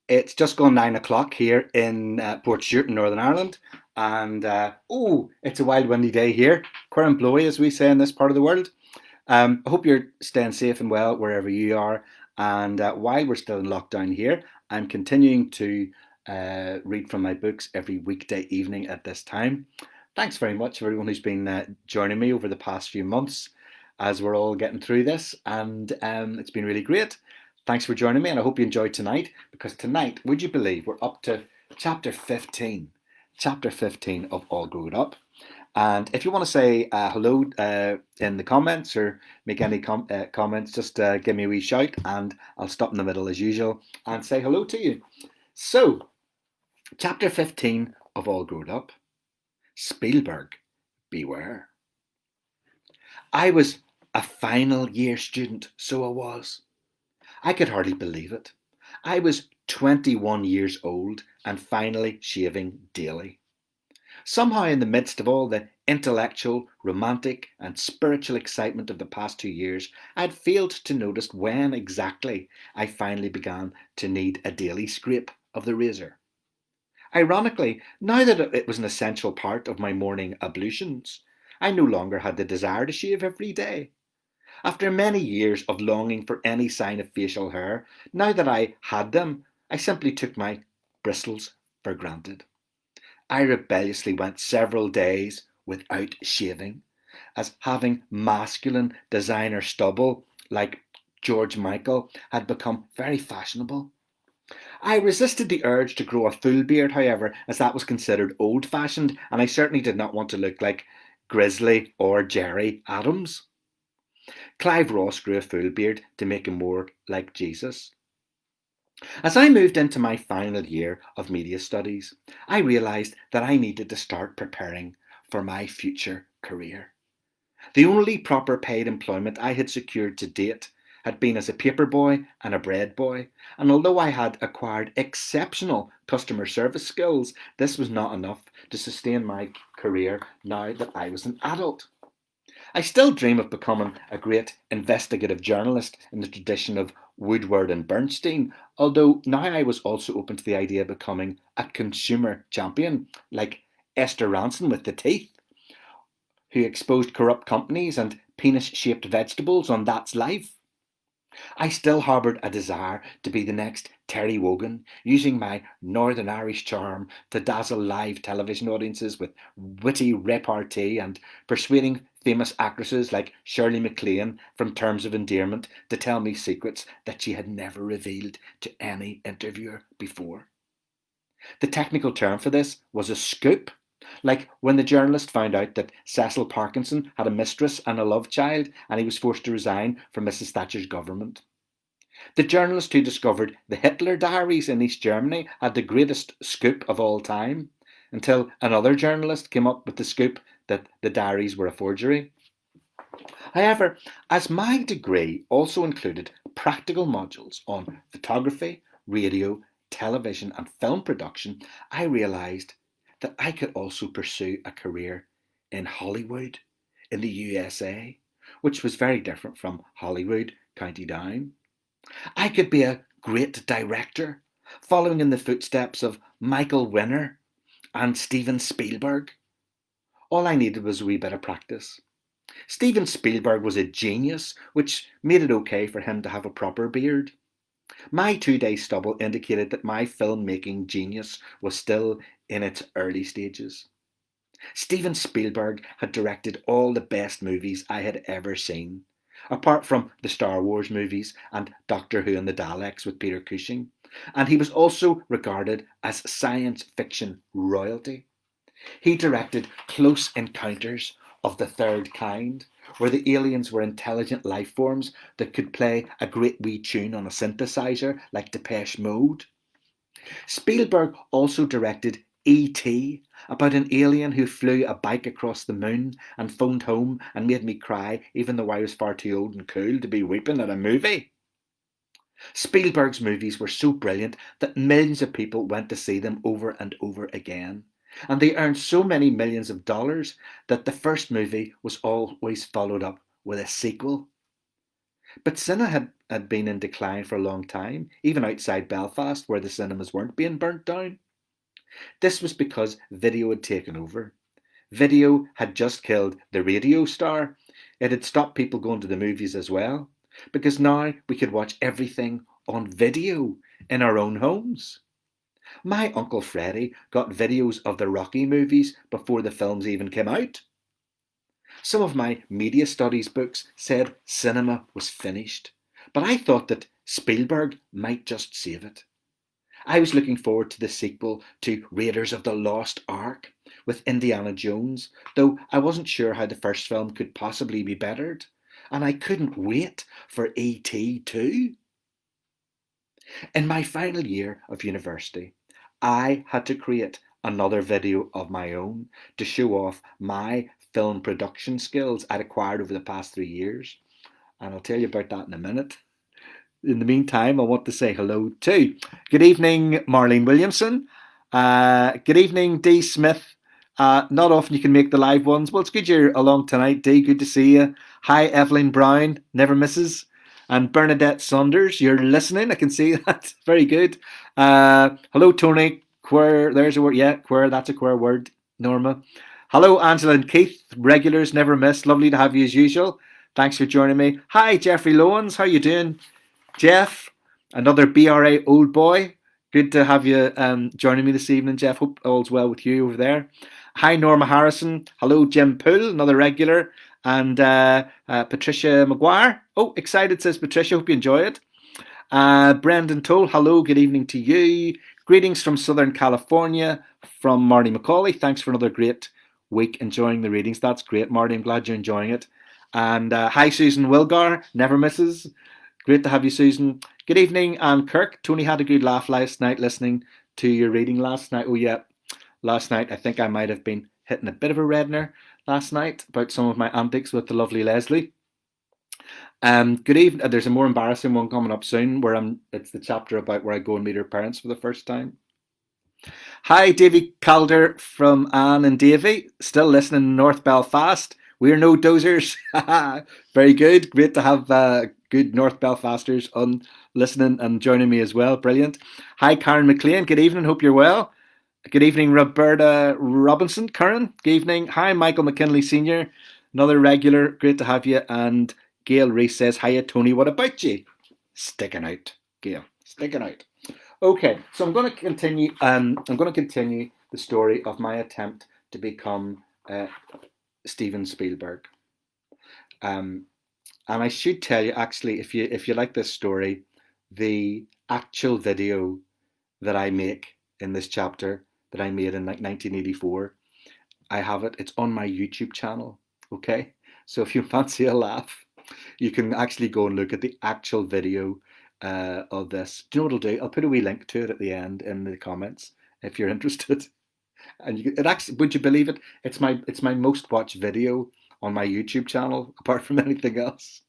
It's just gone 9 o'clock here in Portstewart in Northern Ireland, and it's a wild, windy day here. Quirn blowy, as we say in this part of the world. I hope you're staying safe and well wherever you are. And while we're still in lockdown here, I'm continuing to read from my books every weekday evening at this time. Thanks very much, everyone who's been joining me over the past few months as we're all getting through this, and it's been really great. Thanks for joining me, and I hope you enjoyed tonight because tonight, would you believe, we're up to chapter 15, chapter 15 of All Grown Up. And if you want to say hello in the comments or make any comments, just give me a wee shout and I'll stop in the middle as usual and say hello to you. So, chapter 15 of All Grown Up, Spielberg, beware. I was a final year student, so I was. I could hardly believe it. I was 21 years old and finally shaving daily. Somehow, in the midst of all the intellectual, romantic, and spiritual excitement of the past 2 years, I had failed to notice when exactly I finally began to need a daily scrape of the razor. Ironically, now that it was an essential part of my morning ablutions, I no longer had the desire to shave every day. After many years of longing for any sign of facial hair, now that I had them, I simply took my bristles for granted. I rebelliously went several days without shaving, as having masculine designer stubble like George Michael had become very fashionable. I resisted the urge to grow a full beard, however, as that was considered old fashioned, and I certainly did not want to look like Grizzly or Jerry Adams. Clive Ross grew a full beard to make him more like Jesus. As I moved into my final year of media studies, I realised that I needed to start preparing for my future career. The only proper paid employment I had secured to date had been as a paper boy and a bread boy, and although I had acquired exceptional customer service skills, this was not enough to sustain my career now that I was an adult. I still dream of becoming a great investigative journalist in the tradition of Woodward and Bernstein, although now I was also open to the idea of becoming a consumer champion, like Esther Ranson with the teeth, who exposed corrupt companies and penis shaped vegetables on That's Life. I still harboured a desire to be the next Terry Wogan, using my Northern Irish charm to dazzle live television audiences with witty repartee and persuading famous actresses like Shirley MacLaine from Terms of Endearment to tell me secrets that she had never revealed to any interviewer before. The technical term for this was a scoop, like when the journalist found out that Cecil Parkinson had a mistress and a love child and he was forced to resign from Mrs. Thatcher's government. The journalist who discovered the Hitler diaries in East Germany had the greatest scoop of all time, until another journalist came up with the scoop that the diaries were a forgery. However, as my degree also included practical modules on photography, radio, television, and film production, I realised that I could also pursue a career in Hollywood, in the USA, which was very different from Holyrood, County Down. I could be a great director, following in the footsteps of Michael Winner and Steven Spielberg. All I needed was a wee bit of practice. Steven Spielberg was a genius, which made it okay for him to have a proper beard. My 2 day stubble indicated that my filmmaking genius was still in its early stages. Steven Spielberg had directed all the best movies I had ever seen, apart from the Star Wars movies and Doctor Who and the Daleks with Peter Cushing, and he was also regarded as science fiction royalty. He directed Close Encounters of the Third Kind, where the aliens were intelligent life forms that could play a great wee tune on a synthesizer like Depeche Mode. Spielberg also directed E.T., about an alien who flew a bike across the moon and phoned home and made me cry even though I was far too old and cool to be weeping at a movie. Spielberg's movies were so brilliant that millions of people went to see them over and over again. And they earned so many millions of dollars that the first movie was always followed up with a sequel. But cinema had been in decline for a long time, even outside Belfast, where the cinemas weren't being burnt down. This was because video had taken over. Video had just killed the radio star. It had stopped people going to the movies as well, because now we could watch everything on video in our own homes. My Uncle Freddie got videos of the Rocky movies before the films even came out. Some of my media studies books said cinema was finished, but I thought that Spielberg might just save it. I was looking forward to the sequel to Raiders of the Lost Ark with Indiana Jones, though I wasn't sure how the first film could possibly be bettered, and I couldn't wait for E.T. 2. In my final year of university, I had to create another video of my own to show off my film production skills I'd acquired over the past 3 years, and I'll tell you about that in a minute. In the meantime, I want to say hello to good evening, Marlene Williamson. Good evening, Dee Smith. Not often you can make the live ones. Well, it's good you're along tonight, Dee. Good to see you. Hi, Evelyn Brown. Never misses. And Bernadette Saunders, you're listening. I can see that. Very good. Hello, Tony. Queer. There's a word. Yeah, queer. That's a queer word. Norma. Hello, Angela and Keith. Regulars, never miss. Lovely to have you as usual. Thanks for joining me. Hi, Jeffrey Lowens. How you doing? Jeff, another BRA old boy. Good to have you joining me this evening, Jeff. Hope all's well with you over there. Hi, Norma Harrison. Hello, Jim Poole, another regular. And Patricia McGuire. Oh, excited, says Patricia. Hope you enjoy it. Brendan Toll. Hello, good evening to you. Greetings from Southern California from Marty McCauley. Thanks for another great week enjoying the readings. That's great, Marty. I'm glad you're enjoying it. And hi, Susan Wilgar. Never misses. Great to have you, Susan. Good evening, Anne Kirk. Tony had a good laugh last night listening to your reading last night. Oh, yeah. Last night, I think I might have been hitting a bit of a redner last night about some of my antics with the lovely Leslie. Good evening. There's a more embarrassing one coming up soon where it's the chapter about where I go and meet her parents for the first time. Hi, Davy Calder from Anne and Davy. Still listening in North Belfast. We're no dozers. Very good. Great to have good North Belfasters on listening and joining me as well. Brilliant. Hi, Karen McLean. Good evening. Hope you're well. Good evening, Roberta Robinson. Karen. Good evening. Hi, Michael McKinley Sr. Another regular. Great to have you. And Gail Reese says, hiya, Tony. What about you? Sticking out, Gail. Sticking out. Okay, so I'm going to continue. The story of my attempt to become Steven Spielberg. And I should tell you, actually, if you like this story, the actual video that I make in this chapter that I made in 1984, I have it. It's on my YouTube channel. Okay, so if you fancy a laugh, you can actually go and look at the actual video of this. Do you know what I'll do? I'll put a wee link to it at the end in the comments if you're interested. And it actually, would you believe it? It's my most watched video on my YouTube channel, apart from anything else.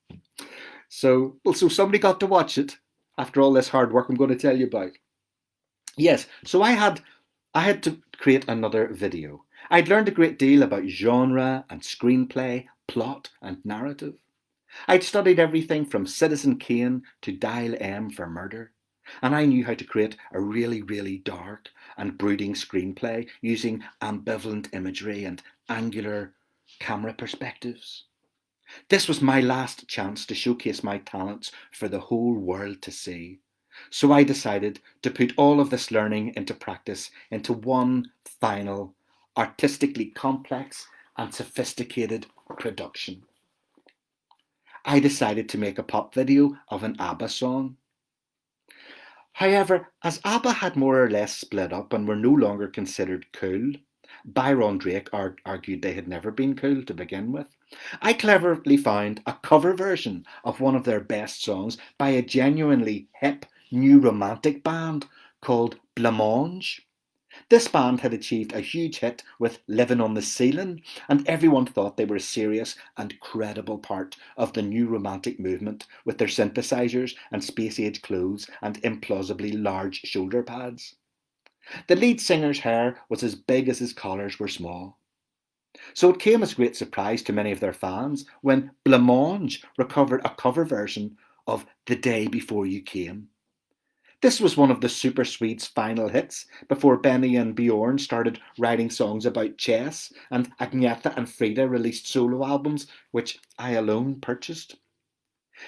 So somebody got to watch it after all this hard work I'm going to tell you about. Yes, so I had to create another video. I'd learned a great deal about genre and screenplay, plot and narrative. I'd studied everything from Citizen Kane to Dial M for Murder, and I knew how to create a really, really dark and brooding screenplay using ambivalent imagery and angular camera perspectives. This was my last chance to showcase my talents for the whole world to see. So I decided to put all of this learning into practice into one final, artistically complex and sophisticated production. I decided to make a pop video of an ABBA song. However, as ABBA had more or less split up and were no longer considered cool, Byron Drake argued they had never been cool to begin with, I cleverly found a cover version of one of their best songs by a genuinely hip new romantic band called Blancmange. This band had achieved a huge hit with Living on the Ceiling, and everyone thought they were a serious and credible part of the new romantic movement with their synthesizers and space-age clothes and implausibly large shoulder pads. The lead singer's hair was as big as his collars were small. So it came as a great surprise to many of their fans when Blancmange recovered a cover version of The Day Before You Came. This was one of the Super Swedes' final hits before Benny and Bjorn started writing songs about chess, and Agnetha and Frida released solo albums, which I alone purchased.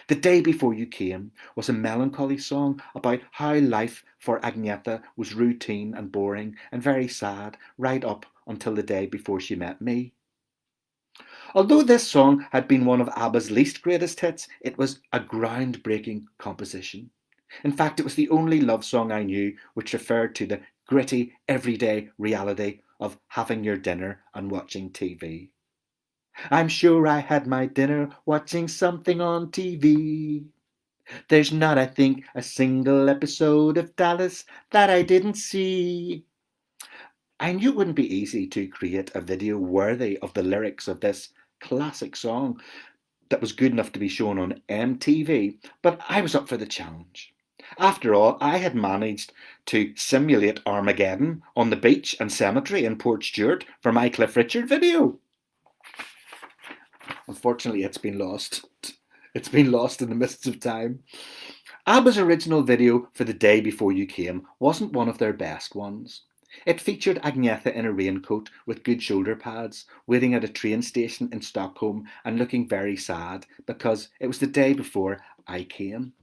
The Day Before You Came was a melancholy song about how life for Agnetha was routine and boring and very sad right up until the day before she met me. Although this song had been one of ABBA's least greatest hits, it was a groundbreaking composition. In fact, it was the only love song I knew which referred to the gritty, everyday reality of having your dinner and watching TV. I'm sure I had my dinner watching something on TV. There's not, I think, a single episode of Dallas that I didn't see. I knew it wouldn't be easy to create a video worthy of the lyrics of this classic song that was good enough to be shown on MTV, but I was up for the challenge. After all, I had managed to simulate Armageddon on the beach and cemetery in Portstewart for my Cliff Richard video. Unfortunately, it's been lost. It's been lost in the mists of time. ABBA's original video for The Day Before You Came wasn't one of their best ones. It featured Agnetha in a raincoat with good shoulder pads, waiting at a train station in Stockholm and looking very sad because it was the day before I came.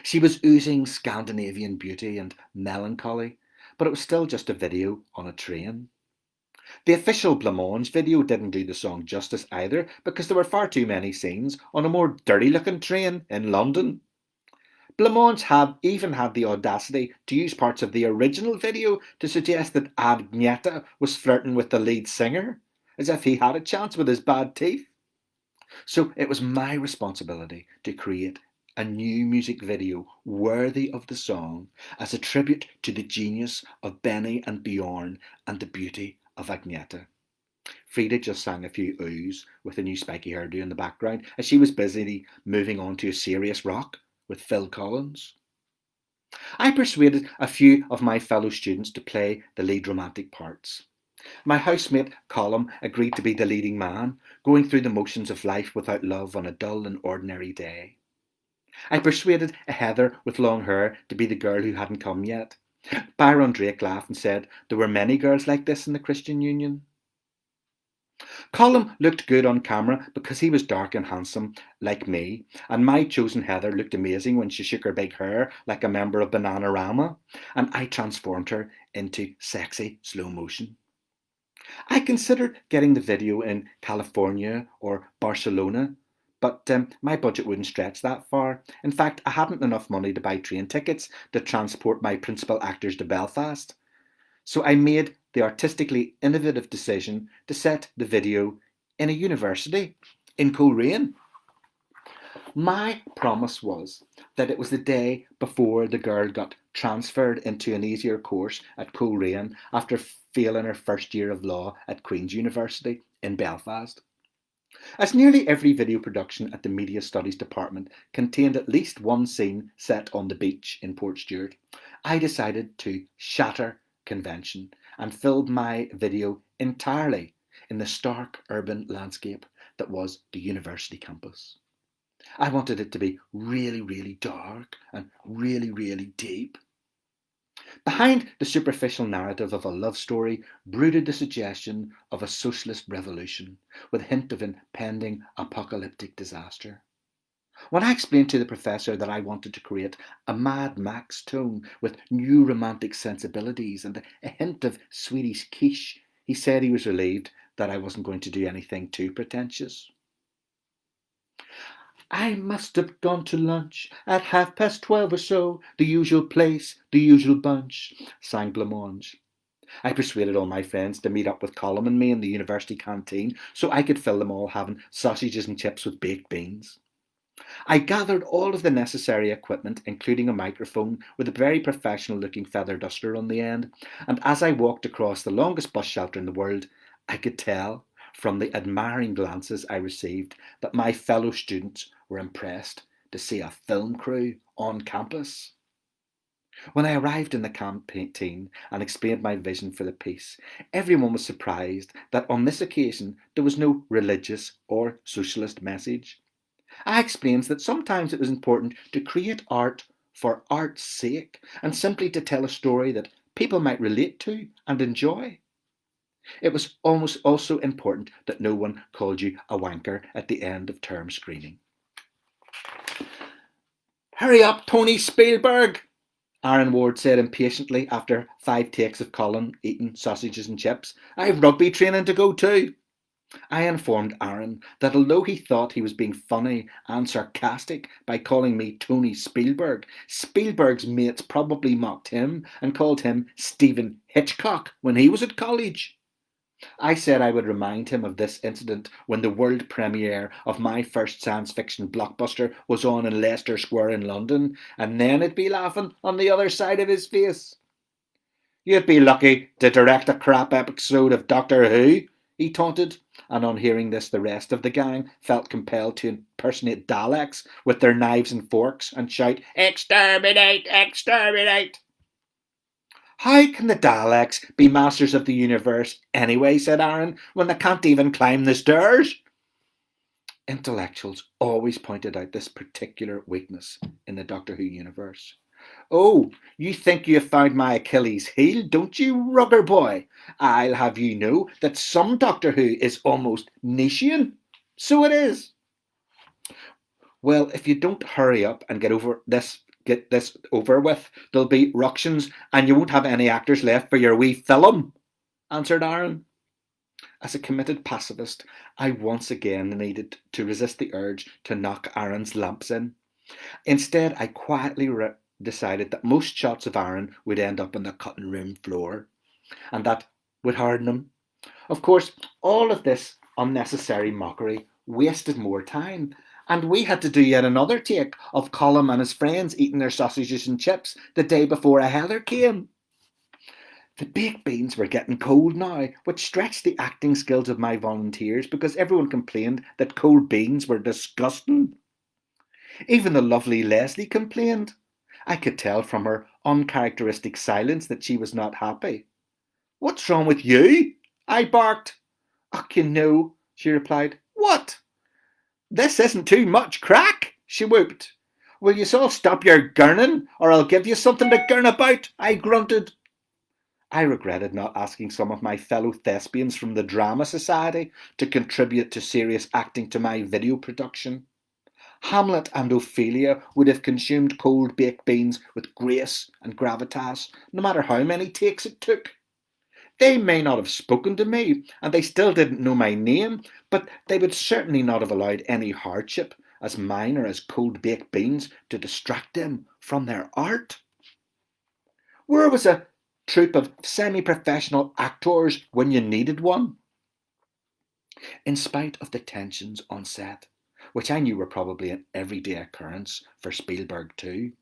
She was oozing Scandinavian beauty and melancholy, but it was still just a video on a train. The official Blancmange video didn't do the song justice either because there were far too many scenes on a more dirty-looking train in London. Blancmange even had the audacity to use parts of the original video to suggest that Agnetha was flirting with the lead singer, as if he had a chance with his bad teeth. So it was my responsibility to create a new music video worthy of the song as a tribute to the genius of Benny and Bjorn and the beauty of Agnetha. Frida just sang a few oohs with a new spiky hairdo in the background as she was busy moving on to a serious rock with Phil Collins. I persuaded a few of my fellow students to play the lead romantic parts. My housemate Colm agreed to be the leading man, going through the motions of life without love on a dull and ordinary day. I persuaded Heather with long hair to be the girl who hadn't come yet. Byron Drake laughed and said there were many girls like this in the Christian Union. Colm looked good on camera because he was dark and handsome like me, and my chosen Heather looked amazing when she shook her big hair like a member of Bananarama, and I transformed her into sexy slow motion. I considered getting the video in California or Barcelona, but my budget wouldn't stretch that far. In fact, I hadn't enough money to buy train tickets to transport my principal actors to Belfast. So I made the artistically innovative decision to set the video in a university in Coleraine. My promise was that it was the day before the girl got transferred into an easier course at Coleraine after failing her first year of law at Queen's University in Belfast. As nearly every video production at the Media Studies department contained at least one scene set on the beach in Portstewart, I decided to shatter convention and filmed my video entirely in the stark urban landscape that was the university campus. I wanted it to be really, really dark and really, really deep. Behind the superficial narrative of a love story brooded the suggestion of a socialist revolution with a hint of impending apocalyptic disaster. When I explained to the professor that I wanted to create a Mad Max tone with new romantic sensibilities and a hint of Swedish quiche, he said he was relieved that I wasn't going to do anything too pretentious. I must have gone to lunch at 12:30 or so, the usual place, the usual bunch, sang Blancmange. I persuaded all my friends to meet up with Colm and me in the university canteen so I could fill them all having sausages and chips with baked beans. I gathered all of the necessary equipment, including a microphone with a very professional looking feather duster on the end, and as I walked across the longest bus shelter in the world, I could tell from the admiring glances I received that my fellow students were impressed to see a film crew on campus. When I arrived in the canteen and explained my vision for the piece, everyone was surprised that on this occasion there was no religious or socialist message. I explains that sometimes it was important to create art for art's sake and simply to tell a story that people might relate to and enjoy. It was almost also important that no one called you a wanker at the end of term screening. Hurry up, Tony Spielberg, Aaron Ward said impatiently after 5 takes of Colin eating sausages and chips. I've rugby training to go to. I informed Aaron that although he thought he was being funny and sarcastic by calling me Tony Spielberg, Spielberg's mates probably mocked him and called him Stephen Hitchcock when he was at college. I said I would remind him of this incident when the world premiere of my first science fiction blockbuster was on in Leicester Square in London, and then he'd be laughing on the other side of his face. You'd be lucky to direct a crap episode of Doctor Who, he taunted, and on hearing this the rest of the gang felt compelled to impersonate Daleks with their knives and forks and shout, "Exterminate! Exterminate!" How can the Daleks be masters of the universe anyway, said Aaron, when they can't even climb the stairs? Intellectuals always pointed out this particular weakness in the Doctor Who universe. Oh, you think you have found my Achilles heel, don't you, rugger boy? I'll have you know that some Doctor Who is almost Nietzschean. So it is. Well, if you don't hurry up and get this over with, there'll be ructions and you won't have any actors left for your wee film, answered Aaron. As a committed pacifist, I once again needed to resist the urge to knock Aaron's lamps in. Instead, I quietly decided that most shots of Aaron would end up on the cutting room floor, and that would harden him. Of course, all of this unnecessary mockery wasted more time, and we had to do yet another take of Colm and his friends eating their sausages and chips the day before a Heather came. The baked beans were getting cold now, which stretched the acting skills of my volunteers because everyone complained that cold beans were disgusting. Even the lovely Leslie complained. I could tell from her uncharacteristic silence that she was not happy. What's wrong with you? I barked. Oh, you know, she replied. What? This isn't too much crack, she whooped. Will you all stop your gurning, or I'll give you something to gurn about, I grunted. I regretted not asking some of my fellow thespians from the Drama Society to contribute to serious acting to my video production. Hamlet and Ophelia would have consumed cold baked beans with grace and gravitas, no matter how many takes it took. They may not have spoken to me, and they still didn't know my name, but they would certainly not have allowed any hardship, as minor as cold baked beans, to distract them from their art. Where was a troupe of semi-professional actors when you needed one? In spite of the tensions on set, which I knew were probably an everyday occurrence for Spielberg too,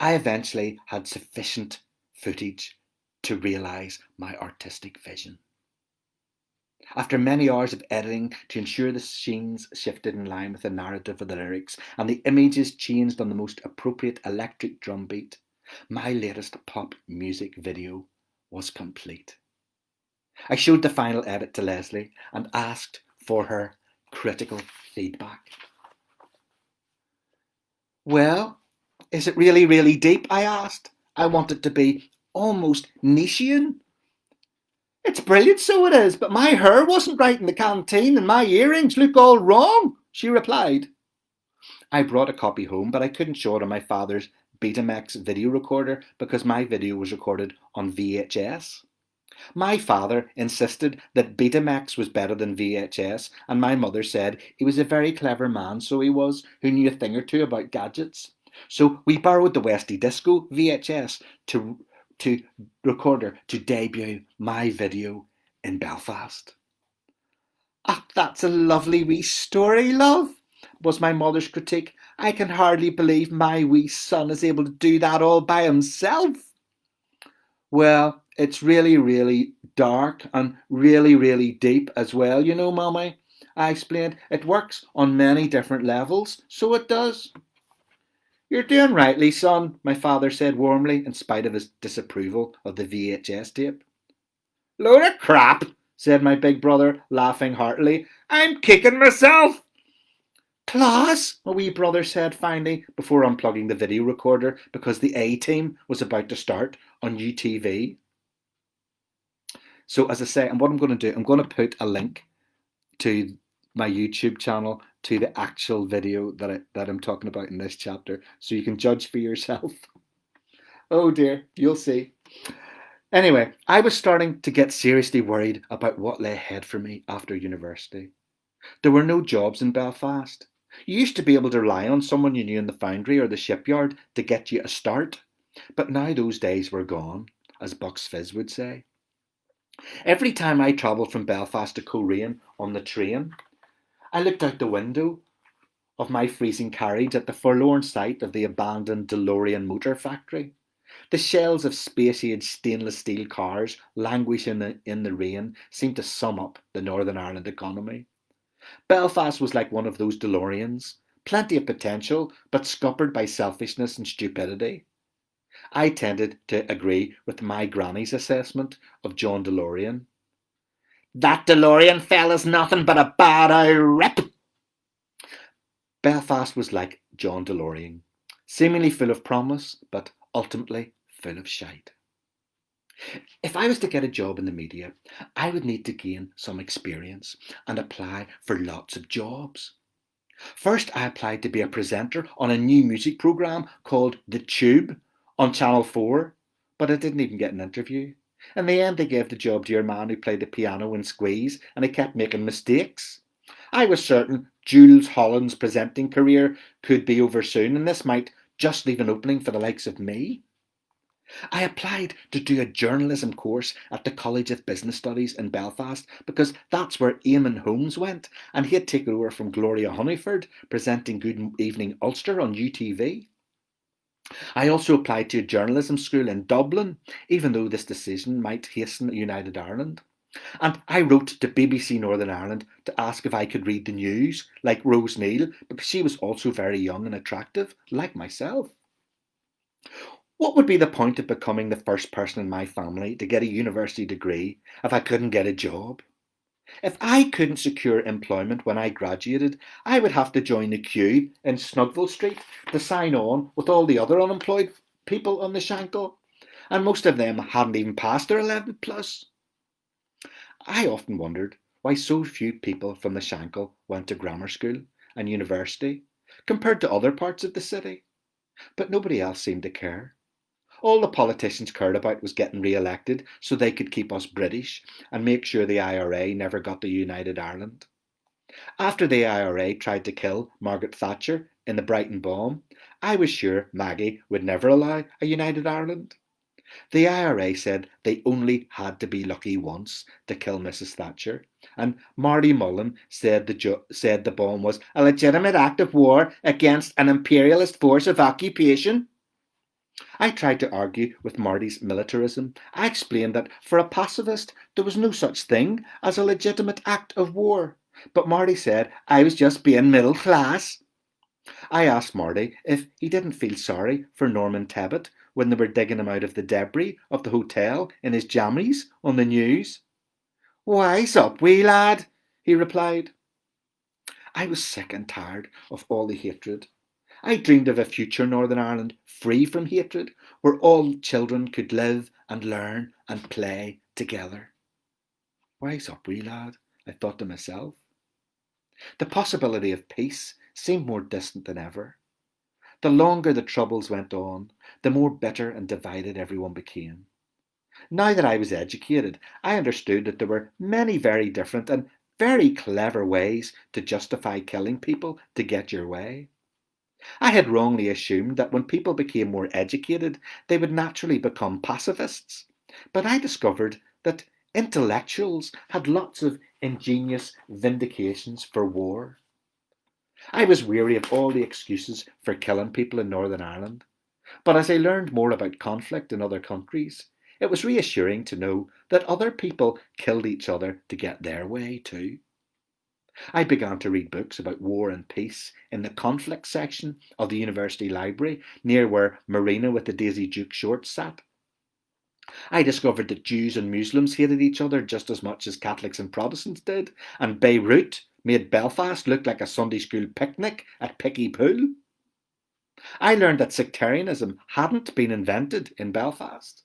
I eventually had sufficient footage to realise my artistic vision. After many hours of editing to ensure the scenes shifted in line with the narrative of the lyrics and the images changed on the most appropriate electric drum beat, my latest pop music video was complete. I showed the final edit to Leslie and asked for her critical feedback. Well, is it really, really deep? I asked. I want it to be almost Nietzschean. It's brilliant, so it is, but my hair wasn't right in the canteen and my earrings look all wrong, she replied. I brought a copy home, but I couldn't show it on my father's Betamax video recorder because my video was recorded on VHS. My father insisted that Betamax was better than VHS, and my mother said he was a very clever man, so he was, who knew a thing or two about gadgets. So we borrowed the Westy Disco VHS to recorder to debut my video in Belfast. Ah, that's a lovely wee story, love, was my mother's critique. I can hardly believe my wee son is able to do that all by himself. Well, it's really, really dark and really, really deep as well, you know, Mummy. I explained. It works on many different levels, so it does. You're doing rightly, son, my father said warmly, in spite of his disapproval of the VHS tape. Load of crap, said my big brother, laughing heartily. I'm kicking myself. "Class," my wee brother said finally before unplugging the video recorder because the A-Team was about to start on UTV. So as I say, and what I'm going to do, I'm going to put a link to my YouTube channel to the actual video that I'm talking about in this chapter, so you can judge for yourself. Oh dear, you'll see. Anyway, I was starting to get seriously worried about what lay ahead for me after university. There were no jobs in Belfast. You used to be able to rely on someone you knew in the foundry or the shipyard to get you a start, but now those days were gone, as Bucks Fizz would say. Every time I travelled from Belfast to Coleraine on the train, I looked out the window of my freezing carriage at the forlorn sight of the abandoned DeLorean motor factory. The shells of space-age stainless steel cars languishing in the rain seemed to sum up the Northern Ireland economy. Belfast was like one of those DeLoreans, plenty of potential, but scuppered by selfishness and stupidity. I tended to agree with my granny's assessment of John DeLorean. "That DeLorean fella's nothing but a bad old rip." Belfast was like John DeLorean, seemingly full of promise, but ultimately full of shite. If I was to get a job in the media, I would need to gain some experience and apply for lots of jobs. First, I applied to be a presenter on a new music programme called The Tube on Channel 4, but I didn't even get an interview. In the end, they gave the job to your man who played the piano in Squeeze, and he kept making mistakes. I was certain Jules Holland's presenting career could be over soon, and this might just leave an opening for the likes of me. I applied to do a journalism course at the College of Business Studies in Belfast because that's where Eamon Holmes went, and he had taken over from Gloria Honeyford presenting Good Evening Ulster on UTV. I also applied to a journalism school in Dublin, even though this decision might hasten United Ireland. And I wrote to BBC Northern Ireland to ask if I could read the news, like Rose Neal, because she was also very young and attractive, like myself. What would be the point of becoming the first person in my family to get a university degree if I couldn't get a job? If I couldn't secure employment when I graduated, I would have to join the queue in Snugville Street to sign on with all the other unemployed people on the Shankill, and most of them hadn't even passed their 11 plus. I often wondered why so few people from the Shankill went to grammar school and university compared to other parts of the city, but nobody else seemed to care. All the politicians cared about was getting re-elected so they could keep us British and make sure the IRA never got to United Ireland. After the IRA tried to kill Margaret Thatcher in the Brighton bomb, I was sure Maggie would never allow a United Ireland. The IRA said they only had to be lucky once to kill Mrs. Thatcher, and Marty Mullen said the bomb was a legitimate act of war against an imperialist force of occupation. I tried to argue with Marty's militarism. I explained that for a pacifist there was no such thing as a legitimate act of war. But Marty said I was just being middle class. I asked Marty if he didn't feel sorry for Norman Tebbit when they were digging him out of the debris of the hotel in his jammies on the news. "Wise up, wee lad," he replied. I was sick and tired of all the hatred. I dreamed of a future Northern Ireland free from hatred, where all children could live and learn and play together. "Wise up, wee lad," I thought to myself. The possibility of peace seemed more distant than ever. The longer the troubles went on, the more bitter and divided everyone became. Now that I was educated, I understood that there were many very different and very clever ways to justify killing people to get your way. I had wrongly assumed that when people became more educated, they would naturally become pacifists. But I discovered that intellectuals had lots of ingenious vindications for war. I was weary of all the excuses for killing people in Northern Ireland. But as I learned more about conflict in other countries, it was reassuring to know that other people killed each other to get their way too. I began to read books about war and peace in the conflict section of the university library near where Marina with the Daisy Duke shorts sat. I discovered that Jews and Muslims hated each other just as much as Catholics and Protestants did, and Beirut made Belfast look like a Sunday school picnic at Picky Pool. I learned that sectarianism hadn't been invented in Belfast.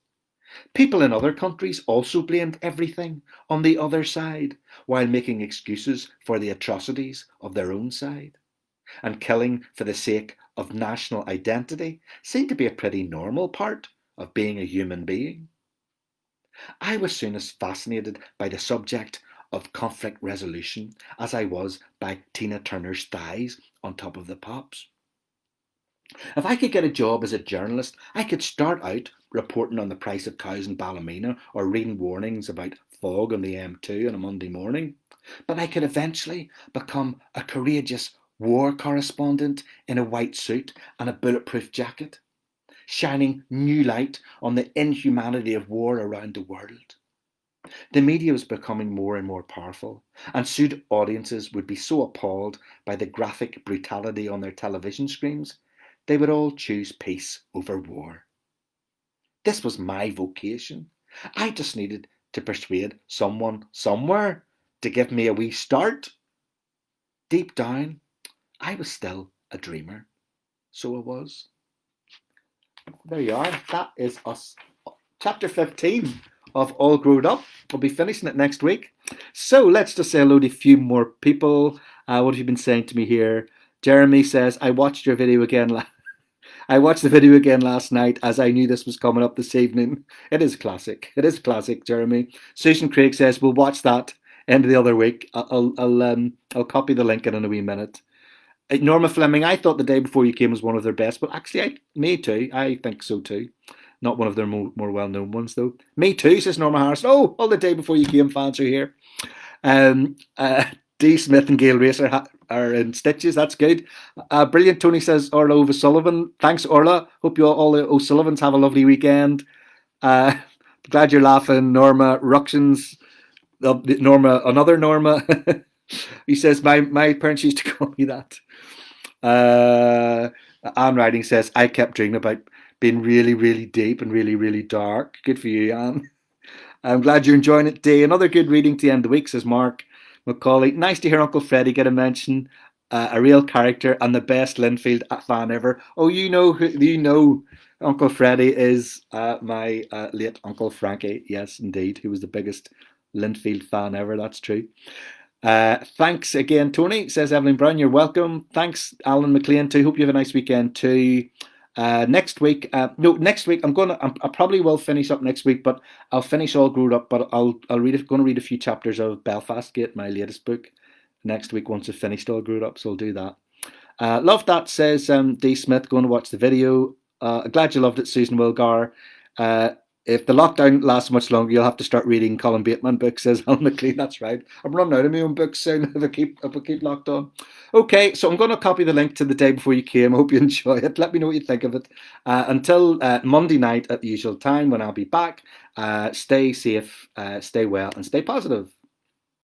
People in other countries also blamed everything on the other side while making excuses for the atrocities of their own side. And killing for the sake of national identity seemed to be a pretty normal part of being a human being. I was soon as fascinated by the subject of conflict resolution as I was by Tina Turner's thighs on top of the pops. If I could get a job as a journalist, I could start out reporting on the price of cows in Ballymena or reading warnings about fog on the M2 on a Monday morning. But I could eventually become a courageous war correspondent in a white suit and a bulletproof jacket, shining new light on the inhumanity of war around the world. The media was becoming more and more powerful, and soon audiences would be so appalled by the graphic brutality on their television screens, they would all choose peace over war. This was my vocation. I just needed to persuade someone somewhere to give me a wee start. Deep down, I was still a dreamer. So I was. There you are. That is us. Chapter 15 of All Grown Up. We'll be finishing it next week. So let's just say hello to a few more people. What have you been saying to me here? Jeremy says, I watched your video again. I watched the video again last night as I knew this was coming up this evening. It is classic. It is classic, Jeremy. Susan Craig says, we'll watch that end of the other week. I'll copy the link in a wee minute. Norma Fleming, I thought The Day Before You Came was one of their best, but actually, me too. I think so too. Not one of their more well-known ones, though. Me too, says Norma Harrison. Oh, all The Day Before You Came fans are here. D. Smith and Gail Racer are in stitches. That's good. Brilliant. Tony says Orla O'Sullivan. Thanks, Orla. Hope you all the O'Sullivans have a lovely weekend. Glad you're laughing, Norma. Ructions. Norma, another Norma. He says, my parents used to call me that. Anne Riding says, I kept dreaming about being really, really deep and really, really dark. Good for you, Anne. I'm glad you're enjoying it today. Another good reading to the end of the week, says Mark Macaulay. Nice to hear Uncle Freddie get a mention. A real character and the best Linfield fan ever. Oh, you know Uncle Freddie is my late Uncle Frankie. Yes, indeed. He was the biggest Linfield fan ever. That's true. Thanks again, Tony, says Evelyn Brown. You're welcome. Thanks, Alan McLean, too. Hope you have a nice weekend, too. Next week, I probably will finish up next week, but I'll finish All Grown Up, but going to read a few chapters of Belfast Gate, my latest book, next week once I've finished All Grown Up, so I'll do that. Love that, says D. Smith, going to watch the video. Glad you loved it, Susan Wilgar. If the lockdown lasts much longer, you'll have to start reading Colin Bateman books, says Alan McLean. That's right. I'm running out of my own books soon if I keep locked on. Okay, so I'm going to copy the link to The Day Before You Came. I hope you enjoy it. Let me know what you think of it. Until Monday night at the usual time when I'll be back, stay safe, stay well, and stay positive.